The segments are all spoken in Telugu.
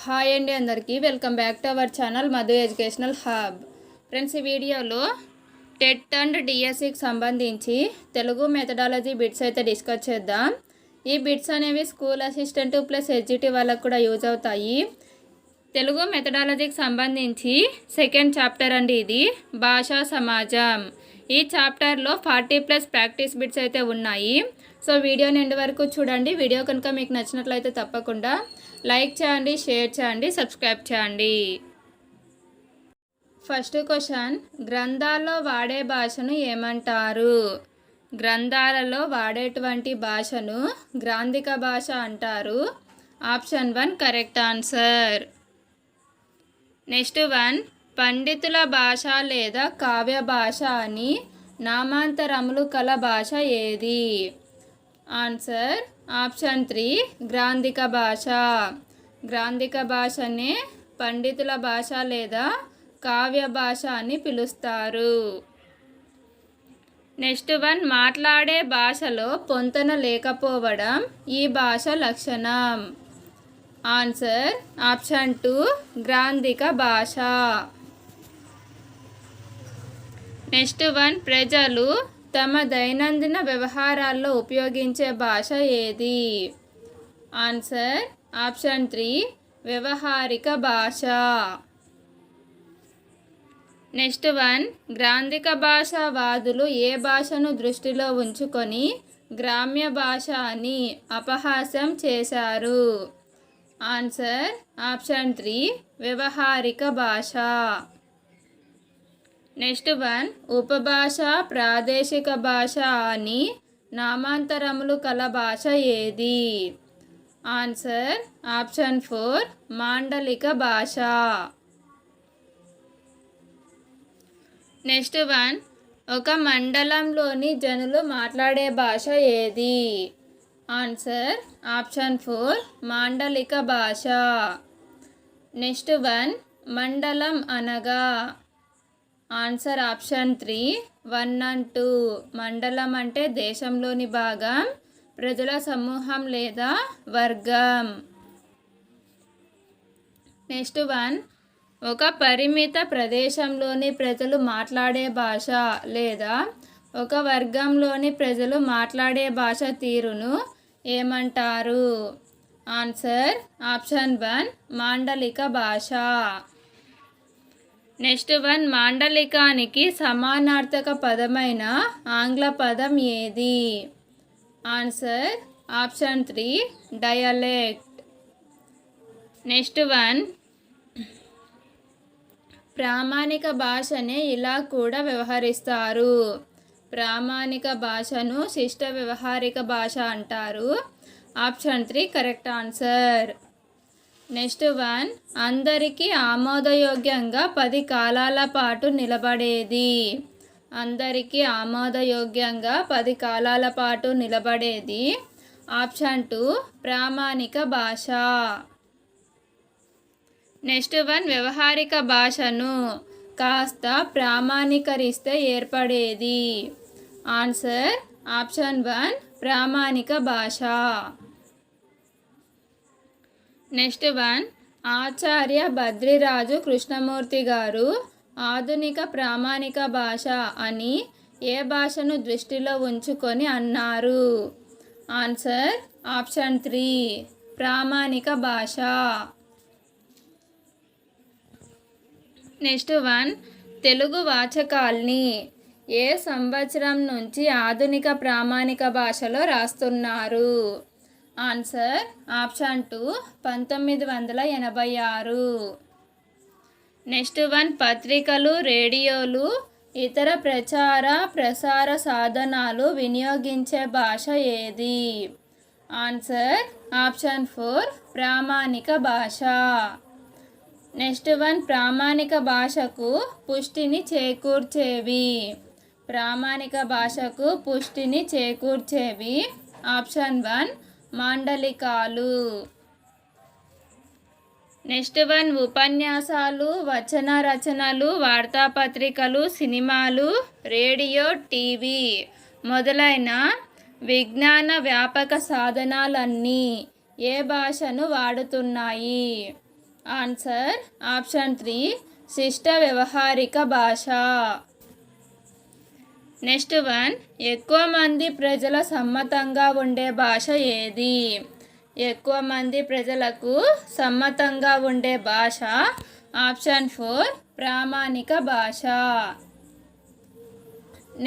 హాయ్ అండి అందరికీ welcome back to our channel Madhu educational hub. Friends, ఈ వీడియోలో టెట్ అండ్ డిఎస్సికి సంబంధించి తెలుగు మెథడాలజీ బిట్స్ అయితే డిస్కస్ చేద్దాం. ఈ బిట్స్ అనేవి స్కూల్ అసిస్టెంట్ ప్లస్ ఎడ్జిటి వాళ్ళకు కూడా యూజ్ అవుతాయి. తెలుగు మెథడాలజీకి సంబంధించి సెకండ్ చాప్టర్ అండి ఇది, భాషా సమాజం. ఈ చాప్టర్లో 40+ ప్రాక్టీస్ బిట్స్ అయితే ఉన్నాయి. సో వీడియోని ఎండ్ వరకు చూడండి. వీడియో కనుక మీకు నచ్చినట్లయితే తప్పకుండా లైక్ చేయండి, షేర్ చేయండి, సబ్స్క్రైబ్ చేయండి. ఫస్ట్ క్వశ్చన్, గ్రంథాల్లో వాడే భాషను ఏమంటారు? గ్రంథాలలో వాడేటువంటి భాషను గ్రాంధిక భాష అంటారు. Option 1 correct answer. Next one, పండితుల భాష లేదా కావ్య భాష అని నామాంతరములు కల భాష ఏది? ఆన్సర్ ఆప్షన్ 3 గ్రాంధిక భాష. గ్రాంధిక భాషనే పండితుల భాష లేదా కావ్య భాష అని పిలుస్తారు. నెక్స్ట్ వన్, మాట్లాడే భాషలో పొంతన లేకపోవడం ఈ భాష లక్షణం. ఆన్సర్ ఆప్షన్ 2 గ్రాంధిక భాష. నెక్స్ట్ వన్, ప్రజలు తమ దైనందిన వ్యవహారాల్లో ఉపయోగించే భాష ఏది? ఆన్సర్ ఆప్షన్ 3 వ్యవహారిక భాష. నెక్స్ట్ వన్, గ్రాంధిక భాషావాదులు ఏ భాషను దృష్టిలో ఉంచుకొని గ్రామ్య భాష అని అపహాస్యం చేశారు? ఆన్సర్ ఆప్షన్ 3 వ్యవహారిక భాష. నెక్స్ట్ వన్, ఉపభాష ప్రాదేశిక భాష అని నామాంతరములు కల భాష ఏది? ఆన్సర్ ఆప్షన్ 4 మాండలిక భాష. నెక్స్ట్ వన్, ఒక మండలంలోని జనులు మాట్లాడే భాష ఏది? ఆన్సర్ ఆప్షన్ 4 మాండలిక భాష. నెక్స్ట్ వన్, మండలం అనగా? Answer option 3 1 and 2. మండలం అంటే దేశంలోని భాగం, ప్రజల సమూహం లేదా వర్గం. నెక్స్ట్ వన్, ఒక పరిమిత ప్రదేశంలోని ప్రజలు మాట్లాడే భాష లేదా ఒక వర్గంలోని ప్రజలు మాట్లాడే భాష తీరును ఏమంటారు? ఆన్సర్ ఆప్షన్ 1 మాండలిక భాష. నెక్స్ట్ వన్, మాండలికానికి సమానార్థక పదమైన ఆంగ్ల పదం ఏది? Answer option 3 dialect. Next one, ప్రామాణిక భాషనే ఇలా కూడా వ్యవహరిస్తారు. ప్రామాణిక భాషను శిష్ట వ్యవహారిక భాష అంటారు. Option 3 correct answer. Next one, అందరికీ ఆమోదయోగ్యంగా 10 కాలాల పాటు నిలబడేది. అందరికీ ఆమోదయోగ్యంగా 10 కాలాల పాటు నిలబడేది. ఆప్షన్ 2 ప్రామాణిక భాష. నెక్స్ట్ వన్, వ్యవహారిక భాషను కాస్త ప్రామాణీకరిస్తే ఏర్పడేది. ఆన్సర్ ఆప్షన్ 1 ప్రామాణిక భాష. నెక్స్ట్ వన్, ఆచార్య బద్రిరాజు కృష్ణమూర్తి గారు ఆధునిక ప్రామాణిక భాష అని ఏ భాషను దృష్టిలో ఉంచుకొని అన్నారు? ఆన్సర్ ఆప్షన్ 3 ప్రామాణిక భాష. నెక్స్ట్ వన్, తెలుగు వాచకాల్ని ఏ సంవత్సరం నుంచి ఆధునిక ప్రామాణిక భాషలో రాస్తున్నారు? Answer option 2 1986. నెక్స్ట్ వన్, పత్రికలు, రేడియోలు, ఇతర ప్రసార సాధనాలు వినియోగించే భాష ఏది? ఆన్సర్ ఆప్షన్ 4 ప్రామాణిక భాష. నెక్స్ట్ వన్, ప్రామాణిక భాషకు పుష్టిని చేకూర్చేవి. ప్రామాణిక భాషకు పుష్టిని చేకూర్చేవి. ఆప్షన్ 1 మాండలికాలు. నెక్స్ట్ వన్, ఉపన్యాసాలు, వచన రచనలు, వార్తాపత్రికలు, సినిమాలు, రేడియో, టీవీ మొదలైన విజ్ఞాన వ్యాపక సాధనాలన్నీ ఏ భాషను వాడుతున్నాయి? ఆన్సర్ ఆప్షన్ 3 శిష్ట వ్యవహారిక భాష. నెక్స్ట్ వన్, ఎక్కువ మంది ప్రజల సమ్మతంగా ఉండే భాష ఏది? ఎక్కువ మంది ప్రజలకు సమ్మతంగా ఉండే భాష ఆప్షన్ 4 ప్రామాణిక భాష.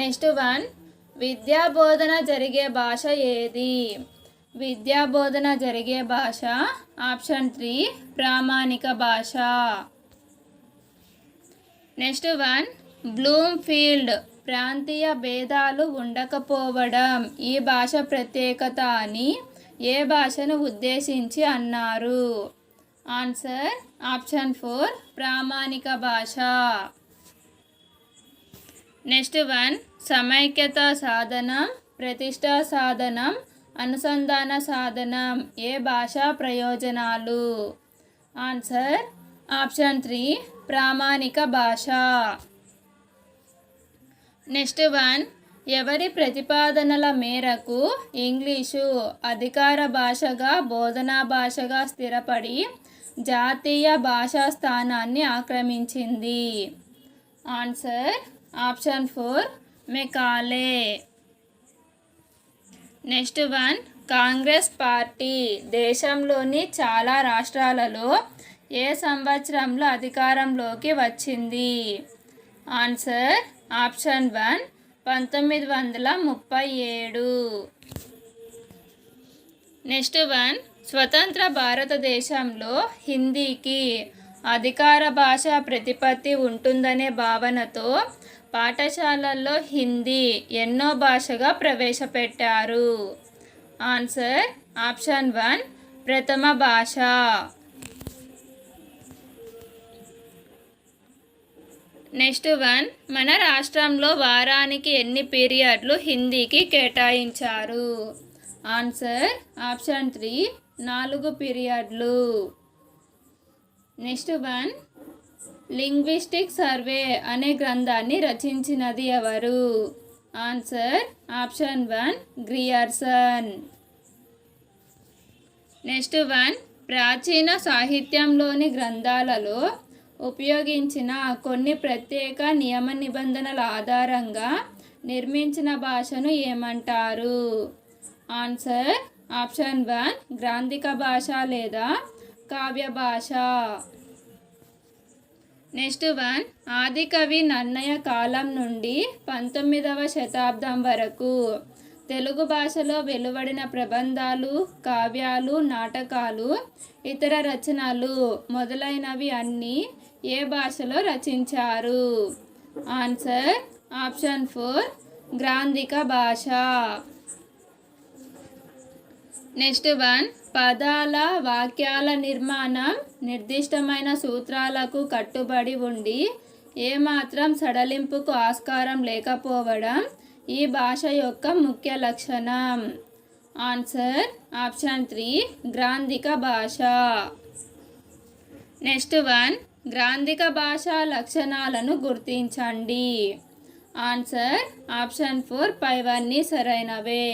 నెక్స్ట్ వన్, విద్యా బోధన జరిగే భాష ఏది? విద్యా బోధన జరిగే భాష ఆప్షన్ 3 ప్రామాణిక భాష. నెక్స్ట్ వన్, బ్లూమ్ఫీల్డ్ ప్రాంతీయ భేదాలు ఉండకపోవడం ఈ భాష ప్రత్యేకత అని ఏ భాషను ఉద్దేశించి అన్నారు? ఆన్సర్ ఆప్షన్ 4 ప్రామాణిక భాష. నెక్స్ట్ వన్, సమైక్యత సాధనం, ప్రతిష్టా సాధనం, అనుసంధాన సాధనం ఏ భాషా ప్రయోజనాలు? ఆన్సర్ ఆప్షన్ 3 ప్రామాణిక భాష. నెక్స్ట్ వన్, ఎవరి ప్రతిపాదనల మేరకు ఇంగ్లీషు అధికార భాషగా బోధనా భాషగా స్థిరపడి జాతీయ భాషా స్థానాన్ని ఆక్రమించింది? Answer option 4 Macaulay. Next one, Congress party దేశంలోని చాలా రాష్ట్రాలలో ఏ సంవత్సరంలో అధికారంలోకి వచ్చింది? Answer option 1 1937. నెక్స్ట్ వన్, స్వతంత్ర భారతదేశంలో హిందీకి అధికార భాష ప్రతిపత్తి ఉంటుందనే భావనతో పాఠశాలల్లో హిందీ ఎన్నో భాషగా ప్రవేశపెట్టారు? ఆన్సర్ ఆప్షన్ 1 ప్రథమ భాష. నెక్స్ట్ వన్, మన రాష్ట్రంలో వారానికి ఎన్ని పీరియడ్లు హిందీకి కేటాయించారు? ఆన్సర్ ఆప్షన్ 3 4 పీరియడ్లు. నెక్స్ట్ వన్, లింగ్విస్టిక్ సర్వే అనే గ్రంథాన్ని రచించినది ఎవరు? Answer option 1 Grierson. Next one, ప్రాచీన సాహిత్యంలోని గ్రంథాలలో ఉపయోగించిన కొన్ని ప్రత్యేక నియమ నిబంధనల ఆధారంగా నిర్మించిన భాషను ఏమంటారు? ఆన్సర్ ఆప్షన్ 1 గ్రాంధిక భాష లేదా కావ్య భాష. నెక్స్ట్ వన్, ఆదికవి నన్నయ కాలం నుండి 19వ శతాబ్దం వరకు తెలుగు భాషలో వెలువడిన ప్రబంధాలు, కావ్యాలు, నాటకాలు, ఇతర రచనలు మొదలైనవి అన్నీ ఏ భాషలో రచించారు? ఆన్సర్ ఆప్షన్ 4 గ్రాంధిక భాష. నెక్స్ట్ వన్, పదాల వాక్యాల నిర్మాణం నిర్దిష్టమైన సూత్రాలకు కట్టుబడి ఉండి ఏమాత్రం సడలింపుకు ఆస్కారం లేకపోవడం ఈ భాష యొక్క ముఖ్య లక్షణం? ఆన్సర్ ఆప్షన్ 3 గ్రాంధిక భాష. నెక్స్ట్ వన్, గ్రాంధిక భాషా లక్షణాలను గుర్తించండి. ఆన్సర్ ఆప్షన్ 4 పైవన్నీ సరైనవే.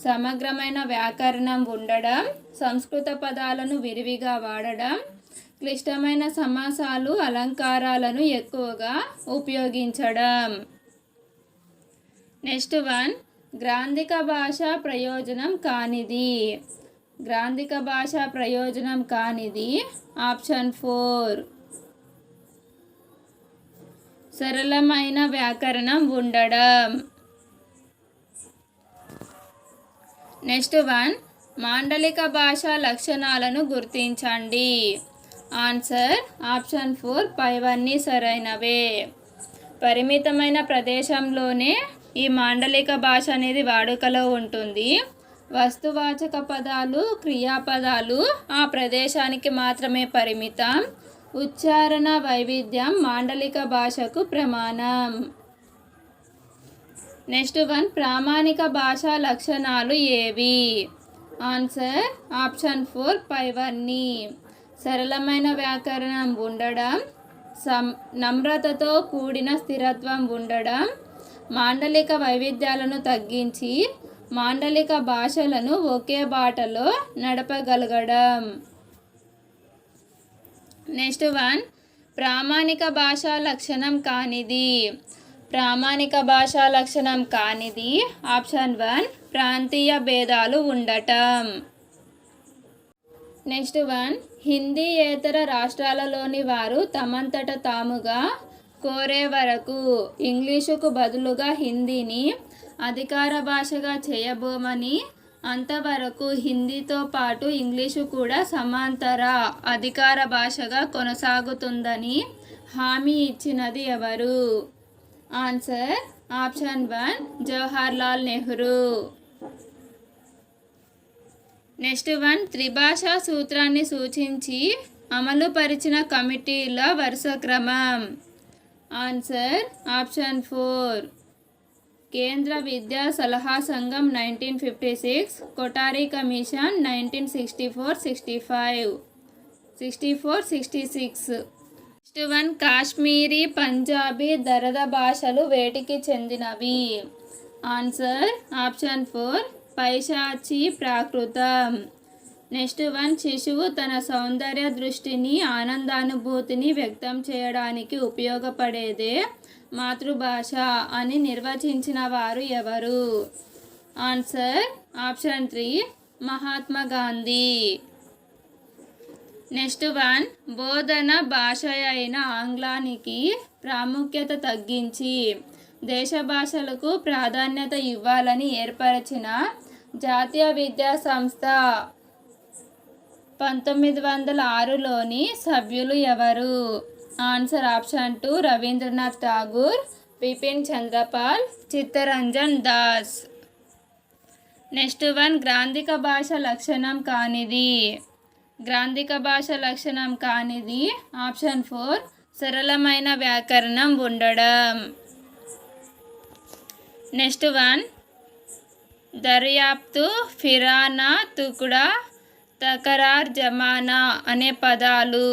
సమగ్రమైన వ్యాకరణం ఉండడం, సంస్కృత పదాలను విరివిగా వాడడం, క్లిష్టమైన సమాసాలు, అలంకారాలను ఎక్కువగా ఉపయోగించడం. నెక్స్ట్ వన్, గ్రాంధిక భాష ప్రయోజనం కానిది. గ్రాంధిక భాష ప్రయోజనం కానిది ఆప్షన్ 4 సరళమైన వ్యాకరణం ఉండడం. నెక్స్ట్ వన్, మాండలిక భాషా లక్షణాలను గుర్తించండి. ఆన్సర్ ఆప్షన్ 4 పైవన్నీ సరైనవే. పరిమితమైన ప్రదేశంలోనే ఈ మాండలిక భాష అనేది వాడుకలో ఉంటుంది. వస్తువాచక పదాలు, క్రియాపదాలు ఆ ప్రదేశానికి మాత్రమే పరిమితం. ఉచ్చారణ వైవిధ్యం మాండలిక భాషకు ప్రమాణం. నెక్స్ట్ వన్, ప్రామాణిక భాషా లక్షణాలు ఏవి? ఆన్సర్ ఆప్షన్ 4 పైవన్నీ. సరళమైన వ్యాకరణం ఉండడం, నమ్రతతో కూడిన స్థిరత్వం ఉండడం, మాండలిక వైవిధ్యాలను తగ్గించి మాండలిక భాషలను ఒకే బాటలో నడపగలగడం. నెక్స్ట్ వన్, ప్రామాణిక భాషా లక్షణం కానిది. ప్రామాణిక భాషా లక్షణం కానిది ఆప్షన్ 1 ప్రాంతీయ భేదాలు ఉండటం. నెక్స్ట్ వన్, హిందీయేతర రాష్ట్రాలలోని వారు తమంతట తాముగా కోరే వరకు ఇంగ్లీషుకు బదులుగా హిందీని అధికార భాషగా చేయబోమని, అంతవరకు హిందీతో పాటు ఇంగ్లీషు కూడా సమాంతర అధికార భాషగా కొనసాగుతుందని హామీ ఇచ్చినది ఎవరు? Answer option 1 Jawaharlal Nehru. Next one, త్రిభాషా సూత్రాన్ని సూచించి అమలుపరిచిన కమిటీల వరుస క్రమం. ఆన్సర్ ఆప్షన్ 4 కేంద్ర విద్యా సలహా సంఘం 1956, Kothari commission 1964-66. Next one, Kashmiri, Punjabi, Darada భాషలు వేటికి చెందినవి? ఆన్సర్ ఆప్షన్ 4 పైశాచీ ప్రాకృతం. నెక్స్ట్ వన్, శిశువు తన సౌందర్య దృష్టిని, ఆనందానుభూతిని వ్యక్తం చేయడానికి ఉపయోగపడేదే మాతృభాష అని నిర్వచించిన వారు ఎవరు? Answer option 3 Mahatma Gandhi. Next one, బోధన భాష అయిన ఆంగ్లానికి ప్రాముఖ్యత తగ్గించి దేశ భాషలకు ప్రాధాన్యత ఇవ్వాలని ఏర్పరిచిన జాతీయ విద్యా సంస్థ 1906లోని సభ్యులు ఎవరు? Answer option 2 Rabindranath Tagore, Bipin Chandrapal, Chittaranjan Das. Next one, గ్రాంధిక భాష లక్షణం కానిది. గ్రాంధిక భాష లక్షణం కానిది ఆప్షన్ 4 సరళమైన వ్యాకరణం ఉండడం. నెక్స్ట్ వన్, దర్యాప్తు, ఫిరానా, తుకుడా, తకరార్, జమానా అనే పదాలు.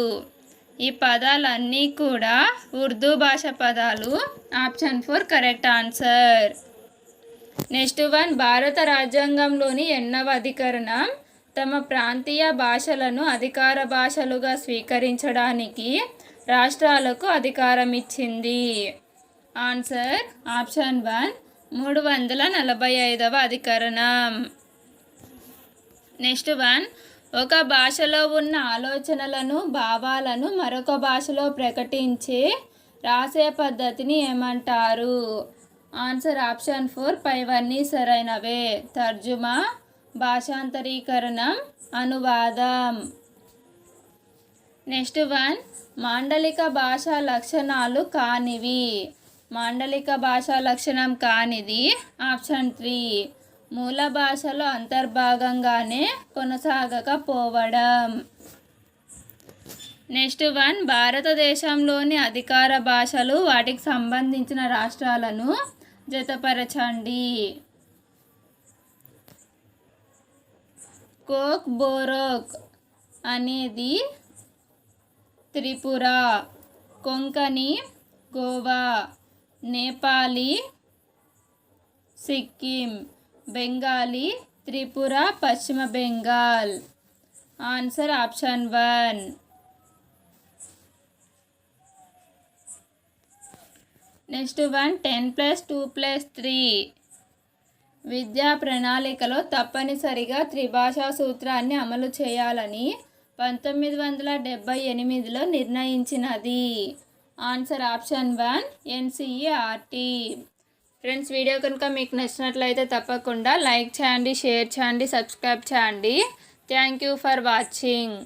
ఈ పదాలన్నీ కూడా ఉర్దూ భాష పదాలు. Option 4 correct answer. Next one, భారత రాజ్యాంగంలోని 8వ అధికరణం తమ ప్రాంతీయ భాషలను అధికార భాషలుగా స్వీకరించడానికి రాష్ట్రాలకు అధికారం ఇచ్చింది. ఆన్సర్ ఆప్షన్ 1 345వ అధికరణం. నెక్స్ట్ వన్, ఒక భాషలో ఉన్న ఆలోచనలను, భావాలను మరొక భాషలో ప్రకటించే రాసే పద్ధతిని ఏమంటారు? ఆన్సర్ ఆప్షన్ 4 పైవన్నీ సరైనవే. తర్జుమా, భాషాంతరీకరణం, అనువాదం. నెక్స్ట్ వన్, మాండలిక భాషా లక్షణాలు కానివి. మాండలిక భాషా లక్షణం కానిది ఆప్షన్ 3 మూల భాషలో అంతర్భాగంగానే కొనసాగకపోవడం. నెక్స్ట్ వన్, భారతదేశంలోని అధికార భాషలు, వాటికి సంబంధించిన రాష్ట్రాలను జతపరచండి. కోక్ బోరోక్ అనేది Tripura, Konkani Goa, Nepali Sikkim, Bengali Tripura, Paschim Bengal. Answer option 1. Next one, 10+2+3 విద్యా ప్రణాళికలో తప్పనిసరిగా త్రిభాషా సూత్రాన్ని అమలు చేయాలని 1978లో నిర్ణయించినది. Answer option 1 NCERT. Friends, video కనుక మీకు నచ్చినట్లయితే తప్పకుండా లైక్ చేయండి, షేర్ చేయండి, సబ్స్క్రైబ్ చేయండి. Thank you for watching.